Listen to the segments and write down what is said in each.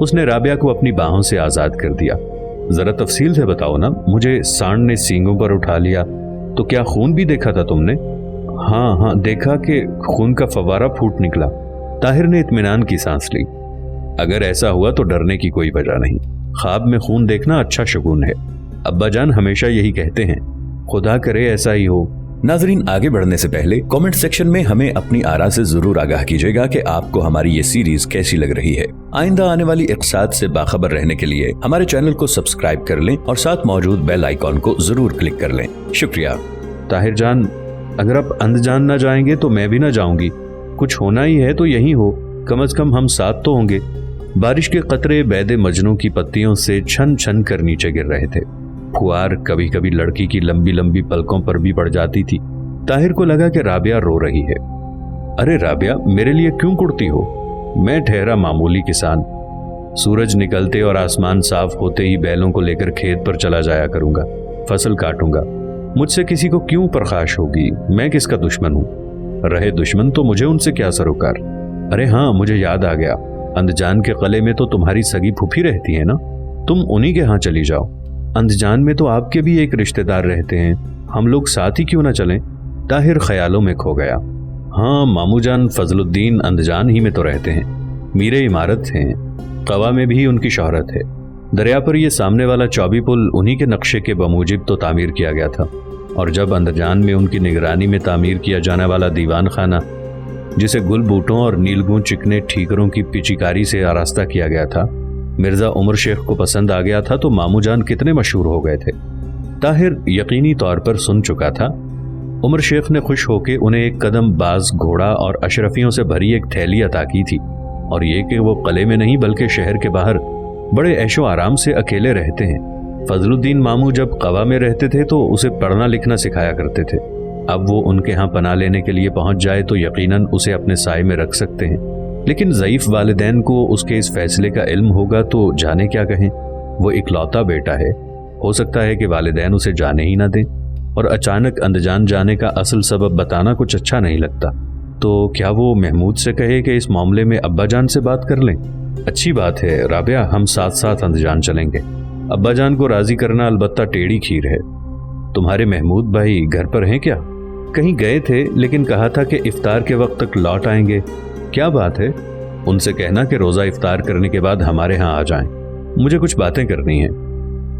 اس نے رابعہ کو اپنی باہوں سے آزاد کر دیا. ذرا تفصیل سے بتاؤ نا, مجھے سانڈ نے سینگوں پر اٹھا لیا تو کیا خون بھی دیکھا تھا تم نے؟ ہاں دیکھا کہ خون کا فوارہ پھوٹ نکلا. طاہر نے اطمینان کی سانس لی. اگر ایسا ہوا تو ڈرنے کی کوئی وجہ نہیں. خواب میں خون دیکھنا اچھا شگون ہے. ابا جان ہمیشہ یہی کہتے ہیں, خدا کرے ایسا ہی ہو. ناظرین, آگے بڑھنے سے پہلے کامنٹ سیکشن میں ہمیں اپنی آراء سے ضرور آگاہ کیجیے گا کہ آپ کو ہماری یہ سیریز کیسی لگ رہی ہے. آئندہ آنے والی اقساط سے باخبر رہنے کے لیے ہمارے چینل کو سبسکرائب کر لیں اور ساتھ موجود بیل آئیکن کو ضرور کلک کر لیں. شکریہ. طاہر جان, اگر آپ اندجان نہ جائیں گے تو میں بھی نہ جاؤں گی. کچھ ہونا ہی ہے تو یہی ہو, کم از کم ہم ساتھ تو ہوں گے. بارش کے قطرے بید مجنوں کی پتیوں سے چھن چھن کر نیچے گر رہے تھے. پھوار کبھی کبھی لڑکی کی لمبی لمبی پلکوں پر بھی پڑ جاتی تھی. طاہر کو لگا کہ رابعہ رو رہی ہے. ارے رابعہ, میرے لیے کیوں کڑتی ہو؟ میں ٹھہرا معمولی کسان. سورج نکلتے اور آسمان صاف ہوتے ہی بیلوں کو لے کر کھیت پر چلا جایا کروں گا, فصل کاٹوں گا. مجھ سے کسی کو کیوں پرخاش ہوگی؟ میں کس کا دشمن ہوں؟ رہے دشمن تو مجھے ان سے کیا سروکار. ارے ہاں, مجھے یاد آ گیا, اندجان کے قلعے میں تو تمہاری سگی پھوپھی رہتی ہے نا, تم انہی کے ہاں چلی جاؤ. اندجان میں تو آپ کے بھی ایک رشتہ دار رہتے ہیں, ہم لوگ ساتھ ہی کیوں نہ چلیں؟ طاہر خیالوں میں کھو گیا. ہاں, مامو جان فضل الدین اندجان ہی میں تو رہتے ہیں. میرے عمارت ہیں, قوا میں بھی ان کی شہرت ہے. دریا پر یہ سامنے والا چوبی پل انہی کے نقشے کے بموجب تو تعمیر کیا گیا تھا. اور جب اندجان میں ان کی نگرانی میں تعمیر کیا جانے والا دیوان خانہ, جسے گل بوٹوں اور نیلگوں چکنے ٹھیکروں کی پچیکاری سے آراستہ کیا گیا تھا, مرزا عمر شیخ کو پسند آ گیا تھا تو مامو جان کتنے مشہور ہو گئے تھے. طاہر یقینی طور پر سن چکا تھا. عمر شیخ نے خوش ہو کے انہیں ایک قدم باز گھوڑا اور اشرفیوں سے بھری ایک تھیلی عطا کی تھی, اور یہ کہ وہ قلعے میں نہیں بلکہ شہر کے باہر بڑے عیش و آرام سے اکیلے رہتے ہیں. فضل الدین مامو جب قوا میں رہتے تھے تو اسے پڑھنا لکھنا سکھایا کرتے تھے. اب وہ ان کے ہاں پناہ لینے کے لیے پہنچ جائے تو یقیناً اسے اپنے سائے میں رکھ سکتے ہیں. لیکن ضعیف والدین کو اس کے اس فیصلے کا علم ہوگا تو جانے کیا کہیں. وہ اکلوتا بیٹا ہے, ہو سکتا ہے کہ والدین اسے جانے ہی نہ دیں, اور اچانک اندجان جانے کا اصل سبب بتانا کچھ اچھا نہیں لگتا. تو کیا وہ محمود سے کہے کہ اس معاملے میں ابا جان سے بات کر لیں؟ اچھی بات ہے رابعہ, ہم ساتھ ساتھ اندجان چلیں گے. ابا جان کو راضی کرنا البتہ ٹیڑھی کھیر ہے. تمہارے محمود بھائی گھر پر ہیں کیا؟ کہیں گئے تھے, لیکن کہا تھا کہ افطار کے وقت تک لوٹ آئیں گے. کیا بات ہے؟ ان سے کہنا کہ روزہ افطار کرنے کے بعد ہمارے ہاں آ جائیں, مجھے کچھ باتیں کرنی ہیں.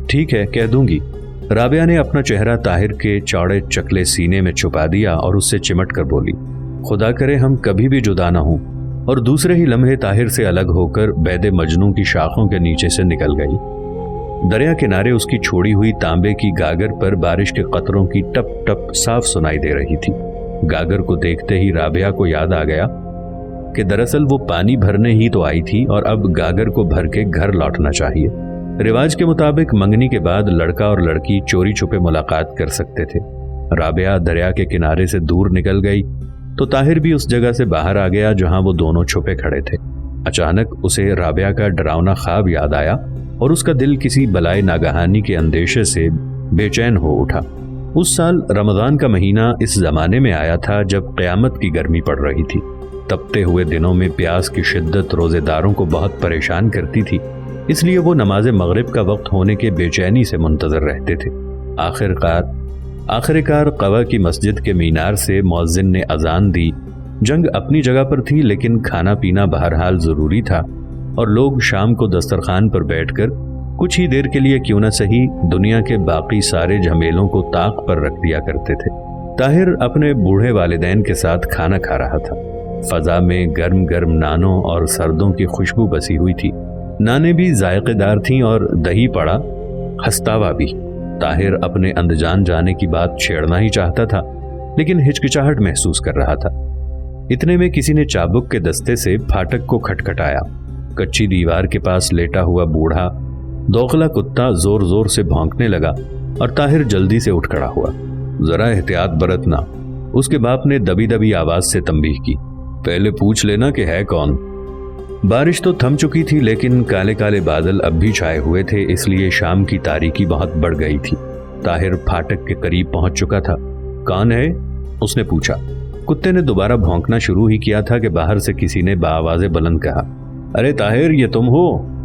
ٹھیک ہے, کہہ دوں گی. رابعہ نے اپنا چہرہ طاہر کے چوڑے چکلے سینے میں چھپا دیا اور اس سے چمٹ کر بولی, خدا کرے ہم کبھی بھی جدا نہ ہوں. اور دوسرے ہی لمحے طاہر سے الگ ہو کر بید مجنوں کی شاخوں کے نیچے سے نکل گئی. دریا کنارے اس کی چھوڑی ہوئی تانبے کی گاگر پر بارش کے قطروں کی ٹپ ٹپ صاف سنائی دے رہی تھی. گاگر کو دیکھتے ہی رابعہ کو یاد آ گیا کہ دراصل وہ پانی بھرنے ہی تو آئی تھی اور اب گاگر کو بھر کے گھر لوٹنا چاہیے. رواج کے مطابق منگنی کے بعد لڑکا اور لڑکی چوری چھپے ملاقات کر سکتے تھے. رابعہ دریا کے کنارے سے دور نکل گئی تو طاہر بھی اس جگہ سے باہر آ گیا جہاں وہ دونوں چھپے کھڑے تھے. اچانک اسے رابعہ کا ڈراؤنا خواب یاد آیا اور اس کا دل کسی بلائے ناگہانی کے اندیشے سے بے چین ہو اٹھا. اس سال رمضان کا مہینہ اس زمانے میں آیا تھا جب قیامت کی گرمی پڑ رہی تھی. تپتے ہوئے دنوں میں پیاس کی شدت روزے داروں کو بہت پریشان کرتی تھی, اس لیے وہ نماز مغرب کا وقت ہونے کے بے چینی سے منتظر رہتے تھے. آخر کار قوا کی مسجد کے مینار سے مؤذن نے اذان دی. جنگ اپنی جگہ پر تھی لیکن کھانا پینا بہرحال ضروری تھا, اور لوگ شام کو دسترخوان پر بیٹھ کر کچھ ہی دیر کے لیے کیوں نہ صحیح دنیا کے باقی سارے جھمیلوں کو طاق پر رکھ دیا کرتے تھے. طاہر اپنے بوڑھے والدین کے ساتھ کھانا کھا رہا تھا. فضا میں گرم گرم نانوں اور سردوں کی خوشبو بسی ہوئی تھی. نانیں بھی ذائقے دار تھیں اور دہی پڑا ہستاوا بھی. طاہر اپنے اندجان جانے کی بات چھیڑنا ہی چاہتا تھا لیکن ہچکچاہٹ محسوس کر رہا تھا. اتنے میں کسی نے چابک کے دستے سے پھاٹک کو کھٹکھٹایا. کچی دیوار کے پاس لیٹا ہوا بوڑھا دوغلا کتا زور زور سے بھونکنے لگا اور طاہر جلدی سے اٹھ کھڑا ہوا. ذرا احتیاط برتنا, اس کے باپ نے دبی دبی آواز سے تنبیہ کی. پہلے پوچھ لینا کہ ہے کون. بارش تو تھم چکی تھی لیکن کالے کالے بادل اب بھی چھائے ہوئے تھے, اس لیے شام کی تاریکی بہت بڑھ گئی تھی. طاہر پھاٹک کے قریب پہنچ چکا تھا. کون ہے؟ اس نے پوچھا. کتے نے دوبارہ بھونکنا شروع ہی کیا تھا کہ باہر سے کسی نے بآواز بلند کہا, ارے طاہر یہ تم ہو؟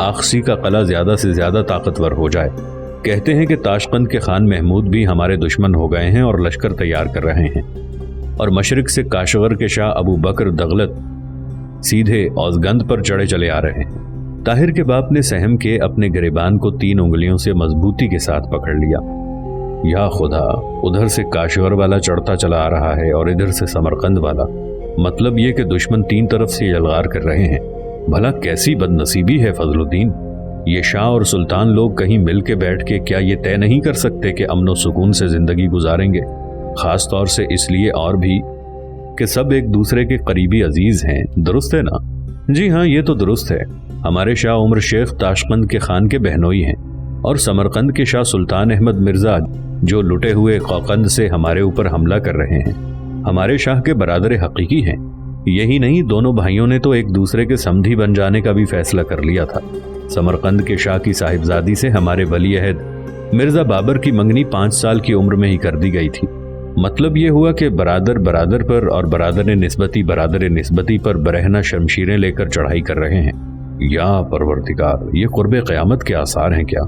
آخسی کا قلعہ زیادہ سے زیادہ طاقتور ہو جائے۔ کہتے ہیں کہ تاشقند کے خان محمود بھی ہمارے دشمن ہو گئے ہیں اور لشکر تیار کر رہے ہیں، اور مشرق سے کاشغر کے شاہ ابو بکر دغلت سیدھے اوزگند پر چڑھے چلے آ رہے ہیں۔ طاہر کے باپ نے سہم کے اپنے گریبان کو 3 انگلیوں سے مضبوطی کے ساتھ پکڑ لیا۔ یا خدا، ادھر سے کاشغر والا چڑھتا چلا آ رہا ہے اور ادھر سے سمرقند والا، مطلب یہ کہ دشمن 3 طرف سے یلغار کر رہے ہیں۔ بھلا کیسی بد نصیبی ہے فضل الدین، یہ شاہ اور سلطان لوگ کہیں مل کے بیٹھ کے کیا یہ طے نہیں کر سکتے کہ امن و سکون سے زندگی گزاریں گے؟ خاص طور سے اس لیے اور بھی کہ سب ایک دوسرے کے قریبی عزیز ہیں، درست ہے نا؟ جی ہاں، یہ تو درست ہے۔ ہمارے شاہ عمر شیخ تاشقند کے خان کے بہنوئی ہیں، اور سمرقند کے شاہ سلطان احمد مرزا جو لٹے ہوئے قوقند سے ہمارے اوپر حملہ کر رہے ہیں، ہمارے شاہ کے برادر حقیقی ہیں۔ یہی نہیں، دونوں بھائیوں نے تو ایک دوسرے کے سمدھی بن جانے کا بھی فیصلہ کر لیا تھا۔ سمرقند کے شاہ کی صاحبزادی سے ہمارے ولی عہد مرزا بابر کی منگنی 5 سال کی عمر میں ہی کر دی گئی تھی۔ مطلب یہ ہوا کہ برادر برادر پر اور برادر نسبتی پر برہنہ شمشیریں لے کر چڑھائی کر رہے ہیں۔ یا پروردگار، یہ قرب قیامت کے آثار ہیں کیا؟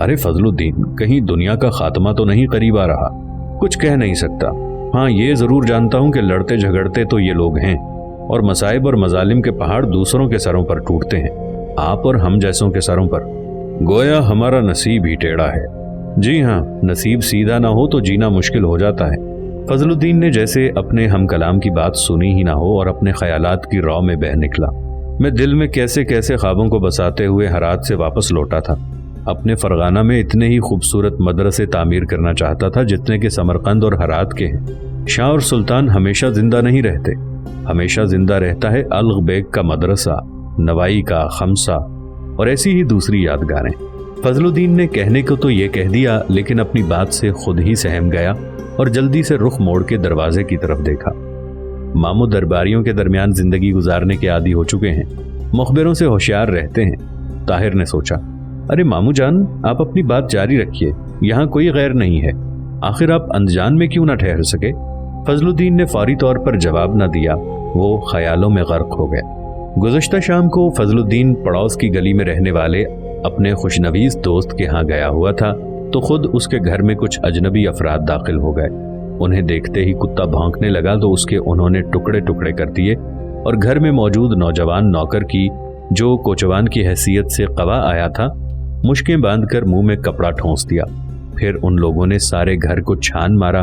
ارے فضل الدین، کہیں دنیا کا خاتمہ تو نہیں قریب آ رہا؟ کچھ کہہ نہیں سکتا۔ ہاں، یہ ضرور جانتا ہوں کہ لڑتے جھگڑتے تو یہ لوگ ہیں، اور مصائب اور مظالم کے پہاڑ دوسروں کے سروں پر ٹوٹتے ہیں، آپ اور ہم جیسوں کے سروں پر۔ گویا ہمارا نصیب ہی ٹیڑھا ہے۔ جی ہاں، نصیب سیدھا نہ ہو تو جینا مشکل ہو جاتا ہے۔ فضل الدین نے جیسے اپنے ہم کلام کی بات سنی ہی نہ ہو اور اپنے خیالات کی رو میں بہہ نکلا۔ میں دل میں کیسے کیسے خوابوں کو بساتے ہوئے ہرات سے واپس لوٹا تھا۔ اپنے فرغانہ میں اتنے ہی خوبصورت مدرسے تعمیر کرنا چاہتا تھا جتنے کہ سمرقند اور ہرات کے ہیں۔ شاہ اور سلطان ہمیشہ زندہ نہیں رہتے، ہمیشہ زندہ رہتا ہے الغ بیگ کا مدرسہ، نوائی کا خمسہ، اور ایسی ہی دوسری یادگاریں۔ فضل الدین نے کہنے کو تو یہ کہہ دیا، لیکن اپنی بات سے خود ہی سہم گیا اور جلدی سے رخ موڑ کے دروازے کی طرف دیکھا۔ ماموں درباریوں کے درمیان زندگی گزارنے کے عادی ہو چکے ہیں، مخبروں سے ہوشیار رہتے ہیں۔ طاہر نے سوچا، ارے ماموں جان، آپ اپنی بات جاری رکھیے، یہاں کوئی غیر نہیں ہے، آخر آپ انجان میں کیوں نہ ٹھہر سکے؟ فضل الدین نے فوری طور پر جواب نہ دیا، وہ خیالوں میں غرق ہو گیا۔ گزشتہ شام کو فضل الدین پڑوس کی گلی میں رہنے والے اپنے خوشنویس دوست کے ہاں گیا ہوا تھا تو خود اس کے گھر میں کچھ اجنبی افراد داخل ہو گئے۔ انہیں دیکھتے ہی کتا بھونکنے لگا تو اس کے انہوں نے ٹکڑے ٹکڑے کر دیے اور گھر میں موجود نوجوان نوکر کی، جو کوچوان کی حیثیت سے قوا آیا تھا، مشکیں باندھ کر منہ میں کپڑا ٹھونس دیا۔ پھر ان لوگوں نے سارے گھر کو چھان مارا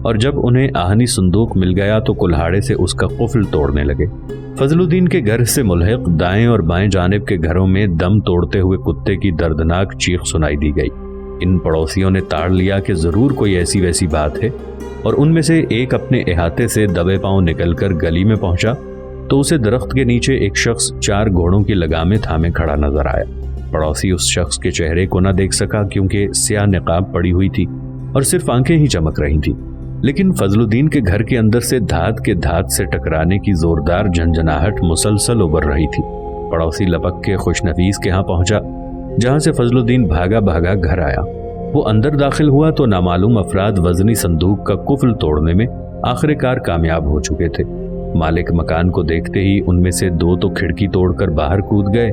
اور جب انہیں آہنی صندوق مل گیا تو کلہاڑے سے اس کا قفل توڑنے لگے۔ فضل الدین کے گھر سے ملحق دائیں اور بائیں جانب کے گھروں میں دم توڑتے ہوئے کتے کی دردناک چیخ سنائی دی گئی۔ ان پڑوسیوں نے تاڑ لیا کہ ضرور کوئی ایسی ویسی بات ہے، اور ان میں سے ایک اپنے احاطے سے دبے پاؤں نکل کر گلی میں پہنچا تو اسے درخت کے نیچے ایک شخص 4 گھوڑوں کی لگامیں تھامے کھڑا نظر آیا۔ پڑوسی اس شخص کے چہرے کو نہ دیکھ سکا کیونکہ سیاہ نقاب پڑی ہوئی تھی اور صرف آنکھیں ہی چمک رہی تھیں، لیکن فضل الدین کے گھر کے اندر سے دھات کے دھات سے ٹکرانے کی زوردار جھنجھناہٹ مسلسل ابھر رہی تھی۔ پڑوسی لپک کے خوشنویس کے ہاں پہنچا، جہاں سے فضل الدین بھاگا بھاگا گھر آیا۔ وہ اندر داخل ہوا تو نامعلوم افراد وزنی صندوق کا قفل توڑنے میں آخر کار کامیاب ہو چکے تھے۔ مالک مکان کو دیکھتے ہی ان میں سے 2 تو کھڑکی توڑ کر باہر کود گئے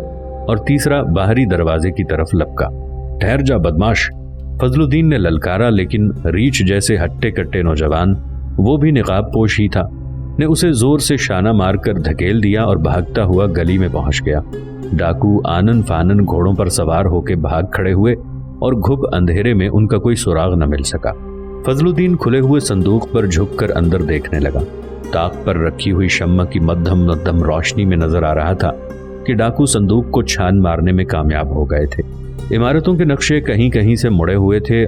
اور تیسرا باہری دروازے کی طرف لپکا۔ ٹھہر جا بدماش، فضل الدین نے للکارا، لیکن ریچھ جیسے ہٹے کٹے نوجوان، وہ بھی نقاب پوش ہی تھا، نے اسے زور سے شانہ مار کر دھکیل دیا اور بھاگتا ہوا گلی میں پہنچ گیا۔ ڈاکو آنن فانن گھوڑوں پر سوار ہو کے بھاگ کھڑے ہوئے اور گھپ اندھیرے میں ان کا کوئی سراغ نہ مل سکا۔ فضل الدین کھلے ہوئے صندوق پر جھک کر اندر دیکھنے لگا۔ طاق پر رکھی ہوئی شمع کی مدھم روشنی میں نظر آ رہا تھا کہ ڈاکو صندوق کو چھان مارنے میں کامیاب ہو گئے تھے۔ عمارتوں کے نقشے کہیں کہیں سے مڑے ہوئے تھے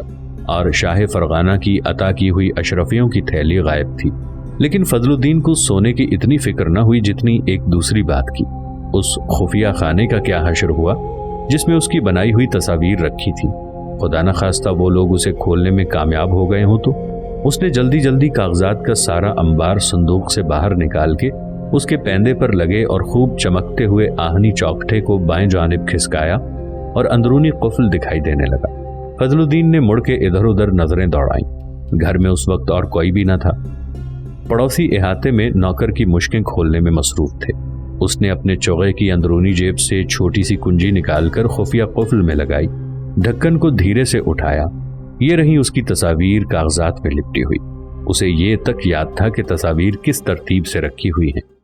اور شاہ فرغانہ کی عطا کی ہوئی اشرفیوں کی تھیلی غائب تھی، لیکن فضل الدین کو سونے کی اتنی فکر نہ ہوئی جتنی ایک دوسری بات کی۔ اس خفیہ خانے کا کیا حشر ہوا جس میں اس کی بنائی ہوئی تصاویر رکھی تھی؟ خدا نہ خواستہ وہ لوگ اسے کھولنے میں کامیاب ہو گئے ہوں تو؟ اس نے جلدی جلدی کاغذات کا سارا انبار صندوق سے باہر نکال کے اس کے پیندے پر لگے اور خوب چمکتے ہوئے آہنی چوکٹے کو بائیں جانب کھسکایا اور اندرونی قفل دکھائی دینے لگا۔ فضل الدین نے مڑ کے ادھر ادھر نظریں دوڑائیں۔ گھر میں اس وقت اور کوئی بھی نہ تھا۔ پڑوسی احاطے میں نوکر کی مشکیں کھولنے میں مصروف تھے۔ اس نے اپنے چوغے کی اندرونی جیب سے چھوٹی سی کنجی نکال کر خفیہ قفل میں لگائی، ڈھکن کو دھیرے سے اٹھایا۔ یہ رہی اس کی تصاویر کاغذات میں لپٹی ہوئی۔ اسے یہ تک یاد تھا کہ تصاویر کس ترتیب سے رکھی ہوئی ہیں۔